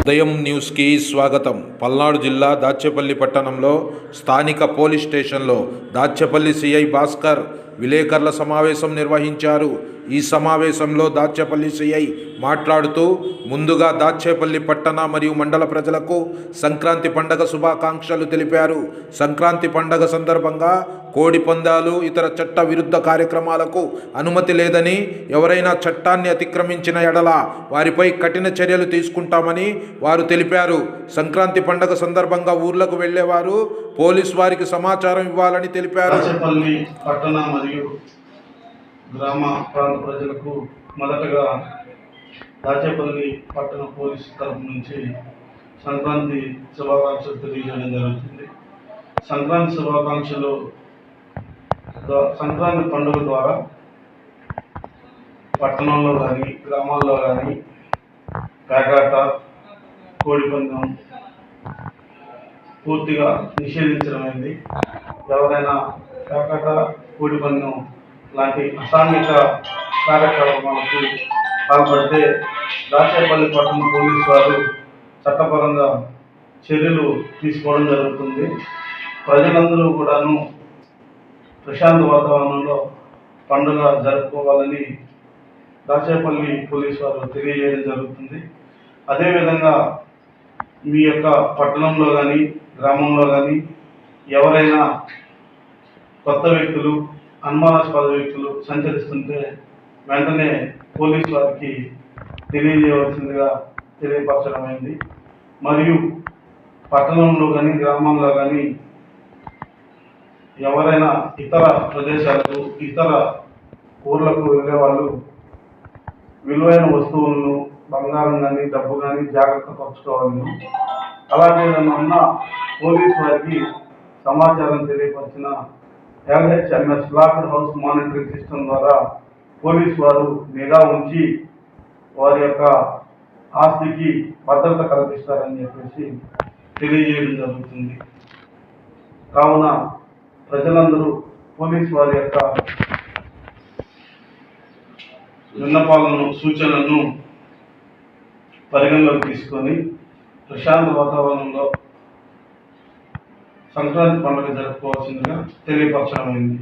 ఉదయం న్యూస్కి స్వాగతం. పల్నాడు జిల్లా దాచేపల్లి పట్టణంలో స్థానిక పోలీస్ స్టేషన్లో దాచేపల్లి సిఐ భాస్కర్ విలేకరుల సమావేశం నిర్వహించారు. ఈ సమావేశంలో దాచేపల్లి సిఐ మాట్లాడుతూ ముందుగా దాచేపల్లి పట్టణ మరియు మండల ప్రజలకు సంక్రాంతి పండుగ శుభాకాంక్షలు తెలిపారు. సంక్రాంతి పండుగ సందర్భంగా కోడి పందాలు, ఇతర చట్ట విరుద్ధ కార్యక్రమాలకు అనుమతి లేదని, ఎవరైనా చట్టాన్ని అతిక్రమించిన ఎడల వారిపై కఠిన చర్యలు తీసుకుంటామని వారు తెలిపారు. సంక్రాంతి పండుగ సందర్భంగా ఊర్లకు వెళ్లేవారు పోలీసు వారికి సమాచారం ఇవ్వాలని తెలిపారు. దాచేపల్లి పట్టణ మరియు గ్రామ ప్రాంత ప్రజలకు మొదటగా దాచేపల్లి పట్టణ పోలీసు తరఫు నుంచి సంక్రాంతి శుభాకాంక్షలు తెలియజేయడం జరుగుతుంది. సంక్రాంతి శుభాకాంక్షలు సంక్రాంతి పండుగ ద్వారా పట్టణంలో కానీ గ్రామాల్లో కానీ పేకాట, కోడిపందెం పూర్తిగా నిషేధించడమైంది. ఎవరైనా పేకాట, కోడిపందెం లాంటి అసాంఘిక కార్యక్రమాలకు పాల్పడితే దాచేపల్లి పట్టణ పోలీసు వారు చట్టపరంగా చర్యలు తీసుకోవడం జరుగుతుంది. ప్రజలందరూ కూడాను ప్రశాంత వాతావరణంలో పండుగ జరుపుకోవాలని దాచేపల్లి పోలీసు వారు తెలియజేయడం జరుగుతుంది. అదేవిధంగా మీ యొక్క పట్టణంలో కానీ గ్రామంలో కానీ ఎవరైనా కొత్త వ్యక్తులు, అనుమానాస్పద వ్యక్తులు సంచరిస్తుంటే వెంటనే పోలీసు వారికి తెలియజేయవలసిందిగా తెలియపరచడమైంది. మరియు పట్టణంలో కానీ గ్రామంలో కానీ ఎవరైనా ఇతర ప్రదేశాలకు, ఇతర ఊర్లకు వెళ్ళే వాళ్ళు విలువైన వస్తువులను, బంగారం కానీ డబ్బు కానీ జాగ్రత్త పరచుకోవాలి. అలాగే ఉన్న పోలీసు వారికి సమాచారం తెలియపరిచిన LHMS locked house monitoring system ద్వారా పోలీసు వారు నిఘా ఉంచి వారి యొక్క ఆస్తికి భద్రత కల్పిస్తారని చెప్పేసి తెలియజేయడం జరుగుతుంది. కావున ప్రజలందరూ పోలీసు వారి యొక్క విన్నపాలను, సూచనలను పరిగణలోకి తీసుకొని ప్రశాంత వాతావరణంలో సంక్రాంతి పండుగ జరుపుకోవాల్సిందిగా తెలియపరచడమైంది.